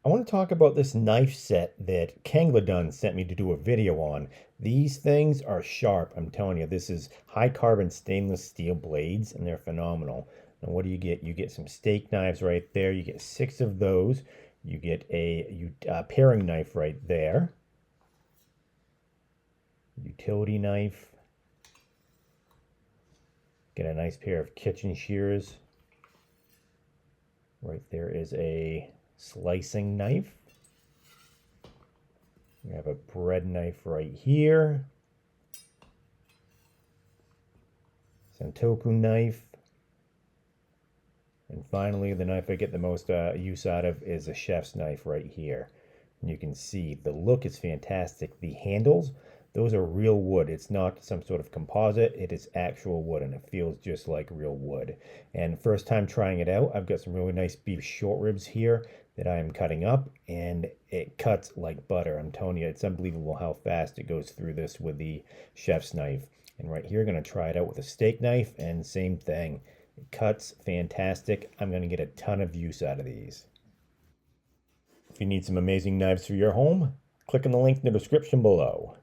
I want to talk about this knife set that Kangdelun sent me to do a video on. These things are sharp. I'm telling you, this is high carbon stainless steel blades and they're phenomenal. And what do you get? You get some steak knives right there. You get 6 of those. You get a paring knife right there. Utility knife. Get a nice pair of kitchen shears. Right there is a slicing knife. We have a bread knife right here. Santoku knife. And finally, the knife I get the most use out of is a chef's knife right here. And you can see the look is fantastic. The handles, those are real wood. It's not some sort of composite. It is actual wood, and it feels just like real wood. And first time trying it out, I've got some really nice beef short ribs here that I am cutting up, and it cuts like butter. I'm telling you, it's unbelievable how fast it goes through this with the chef's knife. And right here, going to try it out with a steak knife, and same thing. It cuts fantastic. I'm going to get a ton of use out of these. If you need some amazing knives for your home, click on the link in the description below.